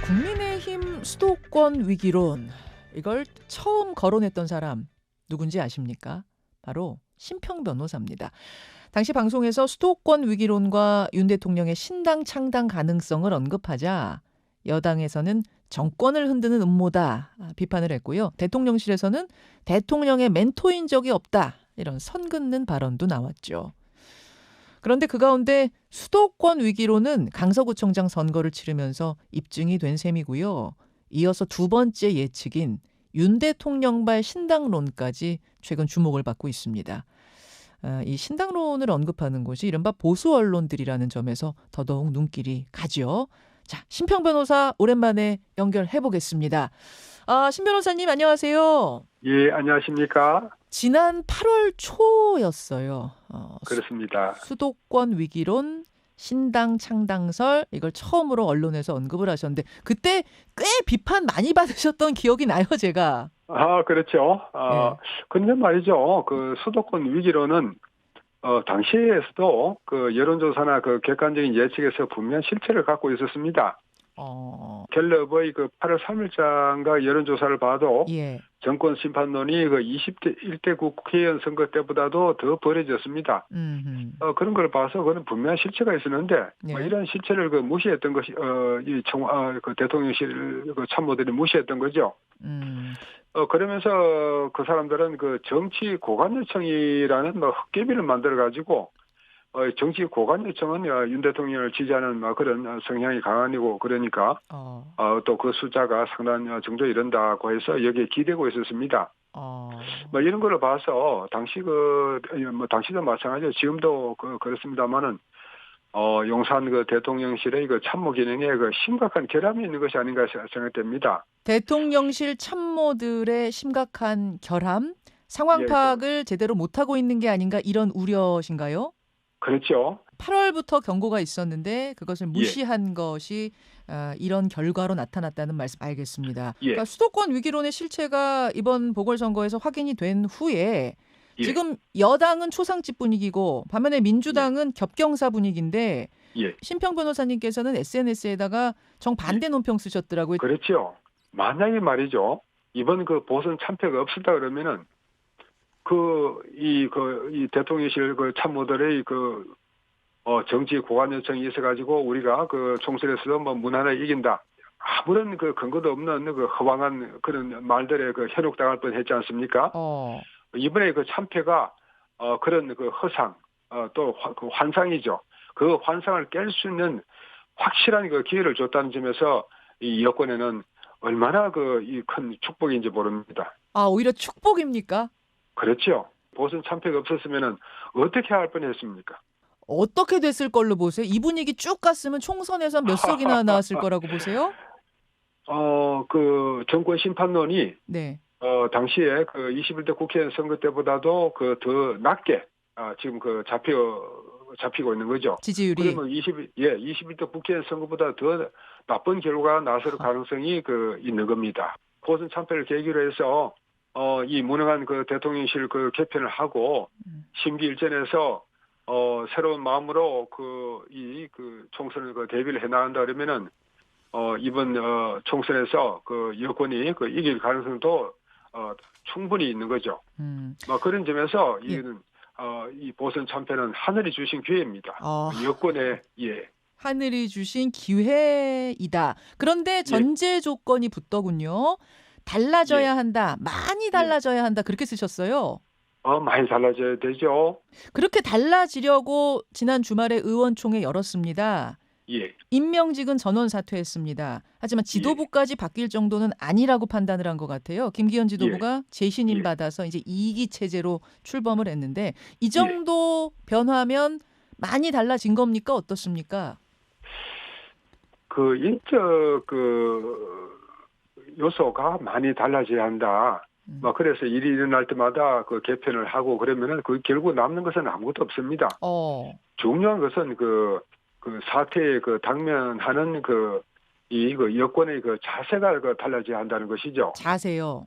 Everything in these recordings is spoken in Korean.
국민의힘 수도권 위기론, 이걸 처음 거론했던 사람 누군지 아십니까? 바로 심평 변호사입니다. 당시 방송에서 수도권 위기론과 윤 대통령의 신당 창당 가능성을 언급하자 여당에서는 정권을 흔드는 음모다 비판을 했고요. 대통령실에서는 대통령의 멘토인 적이 없다, 이런 선긋는 발언도 나왔죠. 그런데 그 가운데 수도권 위기론은 강서구청장 선거를 치르면서 입증이 된 셈이고요. 이어서 두 번째 예측인 윤 대통령발 신당론까지 최근 주목을 받고 있습니다. 이 신당론을 언급하는 곳이 이른바 보수 언론들이라는 점에서 더더욱 눈길이 가죠. 자, 심평 변호사 오랜만에 연결해 보겠습니다. 심 변호사님 안녕하세요. 예, 안녕하십니까? 지난 8월 초였어요. 그렇습니다. 수도권 위기론, 신당 창당설, 이걸 처음으로 언론에서 언급을 하셨는데 그때 꽤 비판 많이 받으셨던 기억이 나요, 제가. 그렇죠. 네. 근데 말이죠. 그 수도권 위기론은 당시에서도 그 여론조사나 그 객관적인 예측에서 분명한 실체를 갖고 있었습니다. 갤럽의 그 8월 3일자인가 여론조사를 봐도 예. 정권 심판론이 그 20대 1대 국회의원 선거 때보다도 더 벌어졌습니다. 그런 걸 봐서 그는 분명한 실체가 있었는데 예. 이런 실체를 그 무시했던 것이 그 대통령실 그 참모들이 무시했던 거죠. 그러면서 그 사람들은 그 정치 고관 요청이라는 헛개비를 만들어 가지고 정치 고관 요청은 윤 대통령을 지지하는 그런 성향이 강하고 그러니까 또 그 숫자가 상당 정도 이른다고 해서 여기에 기대고 있었습니다. 이런 거를 봐서 당시 당시도 마찬가지죠. 지금도 그렇습니다만은 용산 그 대통령실의 그 참모 기능에 그 심각한 결함이 있는 것이 아닌가 생각됩니다. 대통령실 참모들의 심각한 결함, 상황 파악을 제대로 못하고 있는 게 아닌가, 이런 우려신가요? 그렇죠. 8월부터 경고가 있었는데 그것을 무시한 것이 이런 결과로 나타났다는 말씀. 알겠습니다. 그러니까 수도권 위기론의 실체가 이번 보궐선거에서 확인이 된 후에 지금 여당은 초상집 분위기고 반면에 민주당은 겹경사 분위기인데 심평 변호사님께서는 SNS에다가 정반대 논평 쓰셨더라고요. 그렇죠. 만약에 말이죠. 이번 그 보선 참패가 없었다 그러면은 이 대통령실 그 참모들의 정치 고관 요청이 있어가지고 우리가 그 총선에서도 무난하게 이긴다. 아무런 그 근거도 없는 그 허황한 그런 말들에 현혹당할 뻔했지 않습니까? 이번에 그 참패가 그런 그 허상 또 그 환상이죠. 그 환상을 깰 수 있는 확실한 그 기회를 줬다는 점에서 이 여권에는 얼마나 이 큰 축복인지 모릅니다. 오히려 축복입니까? 그렇죠. 보선 참패가 없었으면은 어떻게 할 뻔했습니까? 어떻게 됐을 걸로 보세요? 이 분위기 쭉 갔으면 총선에서 몇 석이나 나왔을 거라고 보세요? 그 정권 심판론이 당시에 그 21대 국회의원 선거 때보다도 더 낮게 지금 잡히고 있는 거죠. 지지율이. 그러면 21대 국회의원 선거보다 더 나쁜 결과가 나설 가능성이 있는 겁니다. 보선 참패를 계기로 해서 이 무능한 그 대통령실 개편을 하고 심기일전에서 새로운 마음으로 이 총선을 대비를 해 나간다 그러면은 이번 총선에서 여권이 이길 가능성도 충분히 있는 거죠. 그런 점에서 이 보선 참패는 하늘이 주신 기회입니다. 여권에 하늘이 주신 기회이다. 그런데 전제 조건이 붙더군요. 달라져야 한다. 많이 달라져야 한다. 그렇게 쓰셨어요. 많이 달라져야 되죠. 그렇게 달라지려고 지난 주말에 의원총회 열었습니다. 임명직은 전원 사퇴했습니다. 하지만 지도부까지 바뀔 정도는 아니라고 판단을 한 것 같아요. 김기현 지도부가 재신임 받아서 이제 2기 체제로 출범을 했는데 이 정도 변화면 많이 달라진 겁니까? 어떻습니까? 인적 요소가 많이 달라져야 한다. 그래서 일이 일어날 때마다 개편을 하고 그러면은 결국 남는 것은 아무것도 없습니다. 중요한 것은 사태에 당면하는 이 여권의 자세가 달라져야 한다는 것이죠. 자세요.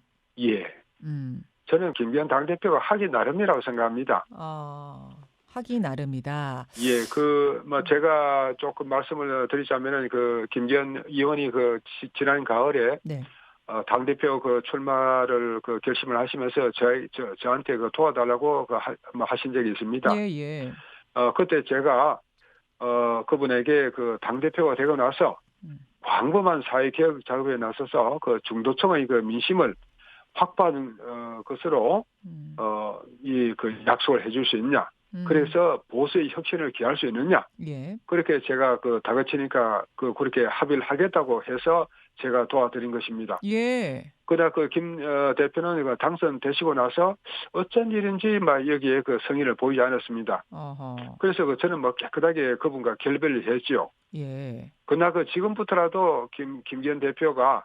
저는 김기현 당대표가 하기 나름이라고 생각합니다. 하기 나름이다. 예, 뭐 제가 조금 말씀을 드리자면은 김기현 의원이 지난 가을에 네. 당대표 출마를 결심을 하시면서 저한테 도와달라고 하신 적이 있습니다. 예, 예. 그때 제가 그분에게 당대표가 되고 나서 음. 광범한 사회개혁 작업에 나서서 중도층의 민심을 확보하는 것으로 약속을 해줄 수 있냐. 그래서 보수의 혁신을 기할 수 있느냐. 예. 그렇게 제가 다그치니까 그렇게 합의를 하겠다고 해서 제가 도와드린 것입니다. 예. 그러나 김 대표는 당선되시고 나서 어쩐 일인지 여기에 성의를 보이지 않았습니다. 어허. 그래서 저는 깨끗하게 그분과 결별을 했지요. 예. 그러나 지금부터라도 김기현 대표가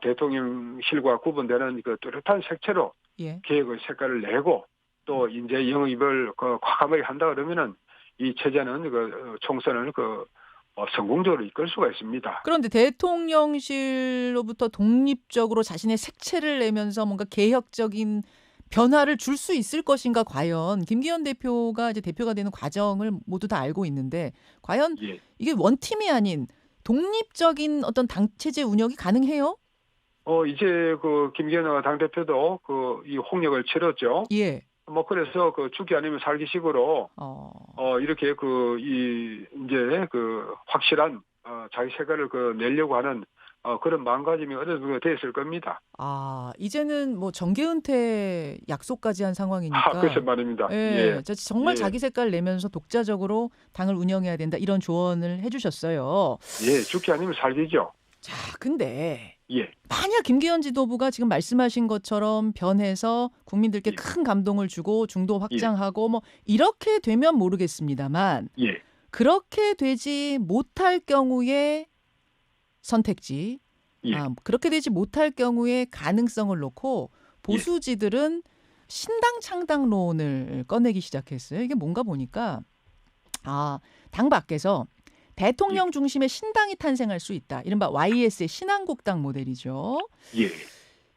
대통령실과 구분되는 뚜렷한 색채로 예. 개혁의 색깔을 내고 또 인재 영입을 과감하게 한다 그러면은 이 체제는 총선을 성공적으로 이끌 수가 있습니다. 그런데 대통령실로부터 독립적으로 자신의 색채를 내면서 뭔가 개혁적인 변화를 줄 수 있을 것인가 과연 김기현 대표가 이제 대표가 되는 과정을 모두 다 알고 있는데 과연 예. 이게 원팀이 아닌 독립적인 어떤 당 체제 운영이 가능해요? 이제 김기현 당대표도 이 홍역을 치렀죠. 예. 그래서 죽기 아니면 살기식으로 이렇게 이제 확실한 자기 색깔을 내려고 하는 그런 마음가짐이 어느 정도 됐을 겁니다. 이제는 뭐 정계 은퇴 약속까지 한 상황이니까. 그래서 말입니다. 예. 예. 정말 예. 자기 색깔 내면서 독자적으로 당을 운영해야 된다 이런 조언을 해주셨어요. 예, 죽기 아니면 살기죠. 자, 근데 예. 만약 김기현 지도부가 지금 말씀하신 것처럼 변해서 국민들께 예. 큰 감동을 주고 중도 확장하고 뭐 이렇게 되면 모르겠습니다만 예. 그렇게 되지 못할 경우에 선택지, 예. 그렇게 되지 못할 경우에 가능성을 놓고 보수지들은 신당 창당론을 꺼내기 시작했어요. 이게 뭔가 보니까 당 밖에서 대통령 중심의 신당이 탄생할 수 있다. 이른바 YS의 신한국당 모델이죠. 예.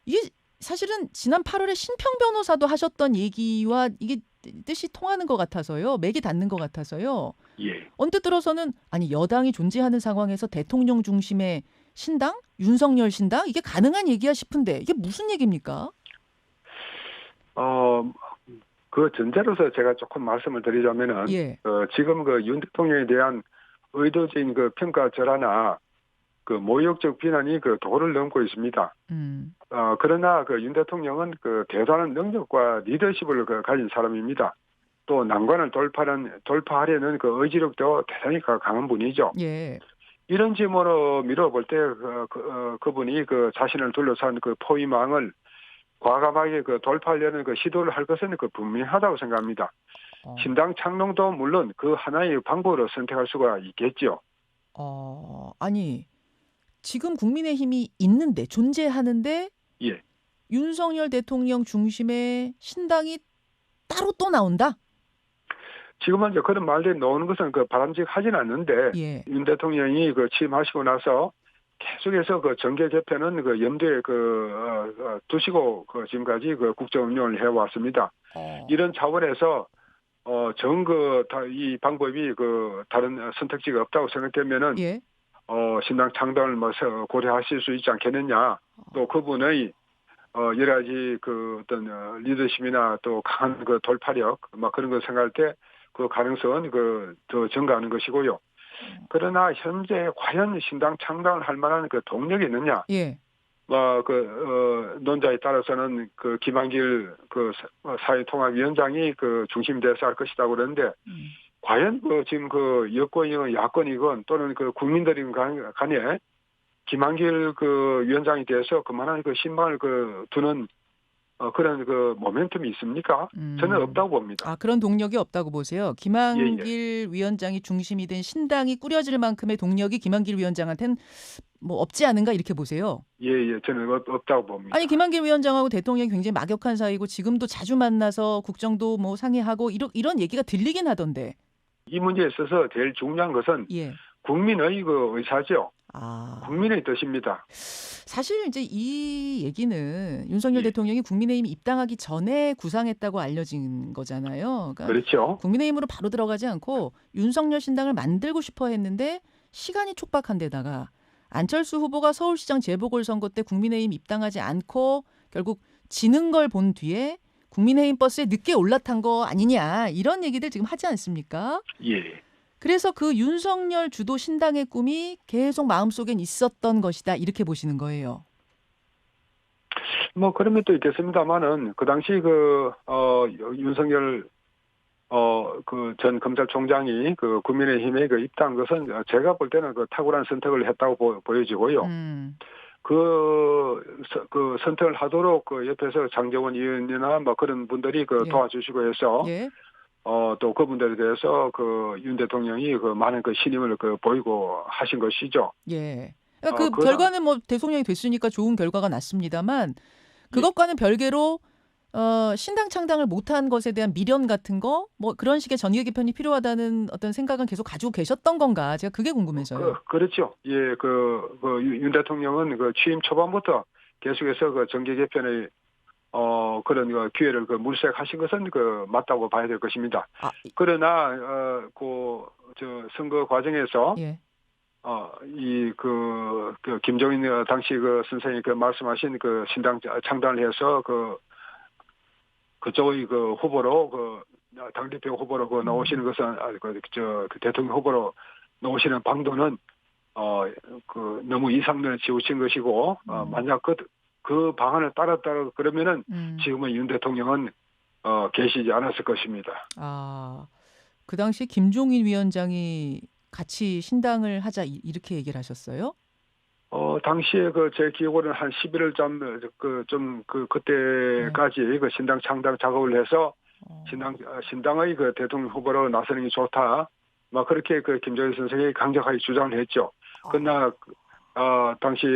이게 사실은 지난 8월에 신평 변호사도 하셨던 얘기와 이게 뜻이 통하는 것 같아서요. 맥이 닿는 것 같아서요. 예. 언뜻 들어서는 여당이 존재하는 상황에서 대통령 중심의 신당? 윤석열 신당? 이게 가능한 얘기야 싶은데 이게 무슨 얘기입니까? 전제로서 제가 조금 말씀을 드리자면은 지금 윤 대통령에 대한 의도적인 평가절하나 모욕적 비난이 도를 넘고 있습니다. 그러나 윤 대통령은 대단한 능력과 리더십을 가진 사람입니다. 또 난관을 돌파하려는 의지력도 대단히 강한 분이죠. 예. 이런 점으로 미뤄볼 때 그분이 자신을 둘러싼 포위망을 과감하게 돌파하려는 시도를 할 것은 분명하다고 생각합니다. 신당 창당도 물론 하나의 방법으로 선택할 수가 있겠죠. 지금 국민의힘이 있는데 존재하는데 예. 윤석열 대통령 중심의 신당이 따로 또 나온다? 지금은 이제 그런 말들이 나오는 것은 바람직하진 않는데 윤 대통령이 취임하시고 나서 계속해서 정계 개편은 염두에 두시고 지금까지 국정 운영을 해왔습니다. 이런 차원에서 이 방법이 다른 선택지가 없다고 생각되면은 신당 창당을 고려하실 수 있지 않겠느냐. 또 그분의 여러 가지 어떤 리더십이나 또 강한 돌파력 그런 걸 생각할 때 가능성은 더 증가하는 것이고요. 그러나 현재 과연 신당 창당을 할 만한 동력이 있느냐? 논자에 따라서는 김한길 사회통합위원장이 중심 돼서 할 것이라고 그러는데 과연 지금 여권이건 야권이건 또는 국민들이건 간에 김한길 위원장에 대해서 그만한 신망을 두는 그런 모멘텀이 있습니까? 저는 없다고 봅니다. 그런 동력이 없다고 보세요. 김한길 위원장이 중심이 된 신당이 꾸려질 만큼의 동력이 김한길 위원장한테는 없지 않은가 이렇게 보세요. 예, 저는 없다고 봅니다. 김한길 위원장하고 대통령이 굉장히 막역한 사이고 지금도 자주 만나서 국정도 상의하고 이런 얘기가 들리긴 하던데. 이 문제에 있어서 제일 중요한 것은 국민의 의사죠. 국민의 뜻입니다. 사실 이제 이 얘기는 윤석열 예. 대통령이 국민의힘 입당하기 전에 구상했다고 알려진 거잖아요. 그러니까 그렇죠. 국민의힘으로 바로 들어가지 않고 윤석열 신당을 만들고 싶어 했는데 시간이 촉박한 데다가 안철수 후보가 서울시장 재보궐선거 때 국민의힘 입당하지 않고 결국 지는 걸 본 뒤에 국민의힘 버스에 늦게 올라탄 거 아니냐 이런 얘기들 지금 하지 않습니까? 예. 그래서 그 윤석열 주도 신당의 꿈이 계속 마음속엔 있었던 것이다 이렇게 보시는 거예요. 뭐 그런 면도 있겠습니다만은 그 당시 윤석열 그 전 검찰총장이 그 국민의힘에 그 입당한 것은 제가 볼 때는 그 탁월한 선택을 했다고 보여지고요. 음, 그 선택을 하도록 그 옆에서 장제원 의원이나 뭐 그런 분들이 그 예, 도와주시고 해서 예, 또 그분들에 대해서 그 윤 대통령이 그 많은 그 신임을 그 보이고 하신 것이죠. 예. 그러니까 그 그당 결과는 뭐 대통령이 됐으니까 좋은 결과가 났습니다만 예. 그것과는 별개로 신당 창당을 못한 것에 대한 미련 같은 거 뭐 그런 식의 전개 개편이 필요하다는 어떤 생각은 계속 가지고 계셨던 건가? 제가 그게 궁금해서요. 그렇죠. 예, 윤 대통령은 그 취임 초반부터 계속해서 그 정계 개편의 그런 그 기회를 그 물색하신 것은 그 맞다고 봐야 될 것입니다. 아, 그러나 선거 과정에서 예. 김종인 당시 그 선생이 그 말씀하신 그 신당 창당을 해서 그쪽의 그 후보로 당대표 후보로 그 나오시는 것은 그 대통령 후보로 나오시는 방도는 너무 이상론을 지우신 것이고 만약 그 방안을 따랐다 그러면은 지금은 윤 대통령은 계시지 않았을 것입니다. 아, 그 당시 김종인 위원장이 같이 신당을 하자 이렇게 얘기를 하셨어요? 당시에 제 기억으로는 한 11월 네. 그때까지 그 신당 창당 작업을 해서 어, 신당의 그 대통령 후보로 나서는 게 좋다. 막 그렇게 그 김정일 선생이 강력하게 주장을 했죠. 아, 그러나 당시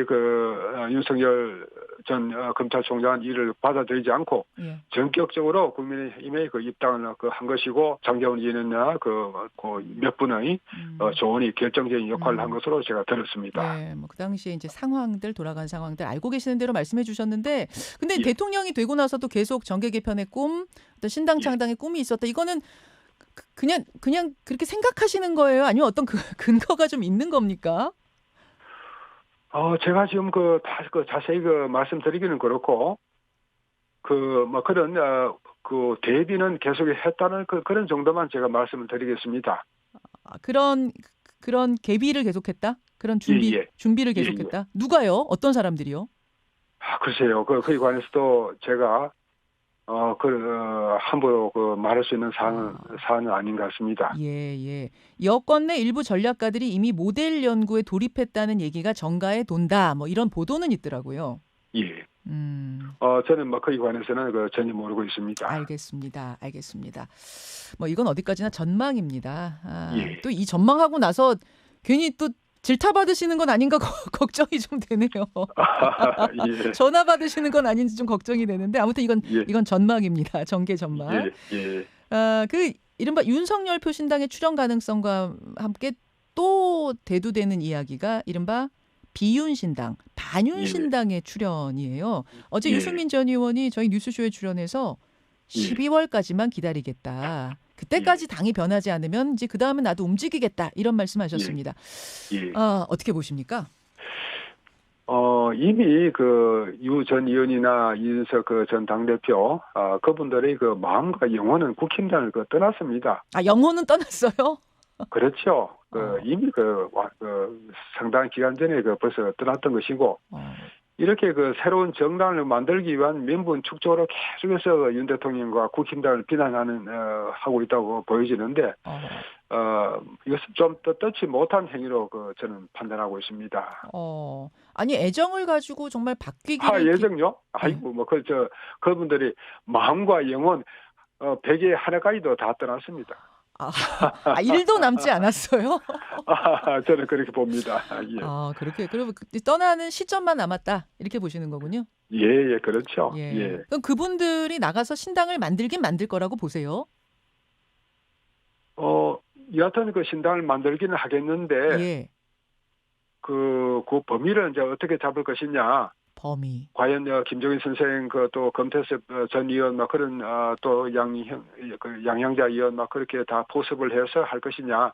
윤석열 전 검찰총장은 이를 받아들이지 않고 예. 전격적으로 국민의힘에 그 입당을 한 것이고 장제원 의원이나 몇 분의 음, 조언이 결정적인 역할을 한 음. 것으로 제가 들었습니다. 예, 뭐 그 당시에 이제 상황들 돌아간 상황들 알고 계시는 대로 말씀해 주셨는데, 근데 예, 대통령이 되고 나서도 계속 정계 개편의 꿈, 어떤 신당 예. 창당의 꿈이 있었다. 이거는 그냥 그렇게 생각하시는 거예요? 아니면 어떤 근거가 좀 있는 겁니까? 제가 지금 자세히 말씀드리기는 그렇고, 뭐 대비는 계속 했다는 그런 정도만 제가 말씀을 드리겠습니다. 아, 그런 계비를 계속했다? 그런 예, 예, 준비를 예, 예. 계속했다? 누가요? 어떤 사람들이요? 글쎄요. 그에 관해서도 제가, 함부로 말할 수 있는 아, 사안은 아닌 것 같습니다. 예, 예. 여권 내 일부 전략가들이 이미 모델 연구에 돌입했다는 얘기가 정가에 돈다. 뭐 이런 보도는 있더라고요. 예. 음, 저는 그에 관해서는 전혀 모르고 있습니다. 알겠습니다. 알겠습니다. 뭐 이건 어디까지나 전망입니다. 아, 예. 또 이 전망하고 나서 괜히 또 질타 받으시는 건 아닌가 걱정이 좀 되네요. 예, 전화 받으시는 건 아닌지 좀 걱정이 되는데 아무튼 예, 이건 전망입니다. 정계 전망. 예, 예, 아, 그 이른바 윤석열 표신당의 출연 가능성과 함께 또 대두되는 이야기가 이른바 비윤신당, 예, 반윤신당의 출연이에요. 어제 예, 유승민 전 의원이 저희 뉴스쇼에 출연해서 예, 12월까지만 기다리겠다. 예, 그때까지 당이 변하지 않으면 이제 그 다음은 나도 움직이겠다. 이런 예, 말씀하셨습니다. 예. 아, 어떻게 보십니까? 이미 유 전 의원이나 이준석 전 당대표, 그분들의 마음과 영혼은 국힘당을 떠났습니다. 아, 영호는 떠났어요? 그렇죠. 어, 이미 상당한 기간 전에 벌써 떠났던 것이고, 어, 이렇게 새로운 정당을 만들기 위한 명분 축적으로 계속해서 윤 대통령과 국힘당을 비난하는, 하고 있다고 보여지는데, 어, 이것은 좀 떳떳지 못한 행위로 저는 판단하고 있습니다. 아니 애정을 가지고 정말 바뀌기를 예정요? 예. 아이고, 그분들이 마음과 영혼, 베개 하나까지도 다 떠났습니다. 아, 일도 남지 않았어요? 저는 그렇게 봅니다. 예. 아, 그렇게 그리고 떠나는 시점만 남았다. 이렇게 보시는 거군요. 예, 예, 그렇죠. 예. 예. 그럼 그분들이 나가서 신당을 만들긴 만들 거라고 보세요? 여하튼 신당을 만들기는 하겠는데, 예. 그 범위를 이제 어떻게 잡을 것이냐. 범위. 과연 김종인 선생 또 검태섭 전 의원 막 그런 또 양향자 의원 막 그렇게 다 포섭을 해서 할 것이냐.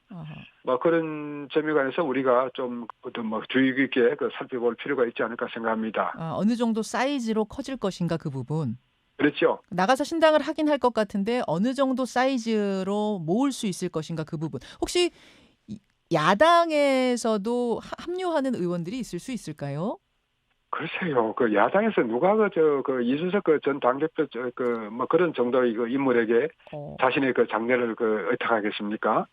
뭐 그런 점에 관해서 우리가 좀 어떤 뭐 주의 깊게 살펴볼 필요가 있지 않을까 생각합니다. 어느 정도 사이즈로 커질 것인가 그 부분. 그렇죠. 나가서 신당을 하긴 할 것 같은데 어느 정도 사이즈로 모을 수 있을 것인가 그 부분. 혹시 야당에서도 합류하는 의원들이 있을 수 있을까요? 글쎄요, 그 야당에서 누가 이준석 전 당대표 뭐 그런 정도의 인물에게 자신의 장래를 의탁하겠습니까?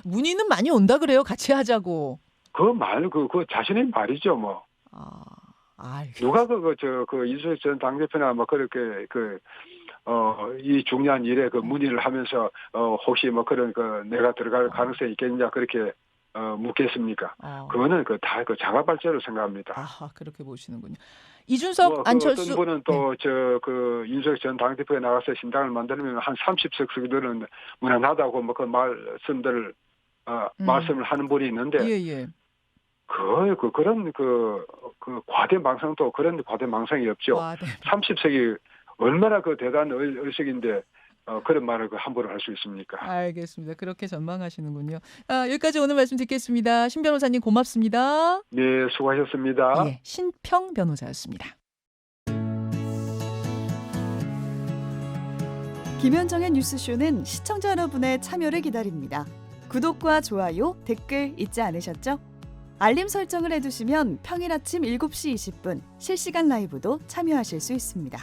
문의는 많이 온다 그래요. 같이 하자고. 그 자신의 말이죠, 뭐. 누가 이준석 전 당대표나 뭐 그렇게 이 중요한 일에 문의를 하면서 혹시 뭐 그런 내가 들어갈 가능성이 있겠냐 그렇게 묻겠습니까? 그거는 다 자가발전으로 생각합니다. 그렇게 보시는군요. 이준석, 안철수. 어떤 분은 또 윤석열 전 당대표에 나가서 신당을 만들면 한 30석 정도는 무난하다고 뭐 말씀을 하는 분이 있는데. 예. 그런 과대망상도 그런 과대망상이 없죠. 30석이 얼마나 대단한 의석인데 그런 말을 함부로 할 수 있습니까? 알겠습니다. 그렇게 전망하시는군요. 여기까지 오늘 말씀 듣겠습니다. 신 변호사님 고맙습니다. 네, 수고하셨습니다. 예, 신평 변호사였습니다. 김현정의 뉴스쇼는 시청자 여러분의 참여를 기다립니다. 구독과 좋아요, 댓글 잊지 않으셨죠? 알림 설정을 해두시면 평일 아침 7시 20분 실시간 라이브도 참여하실 수 있습니다.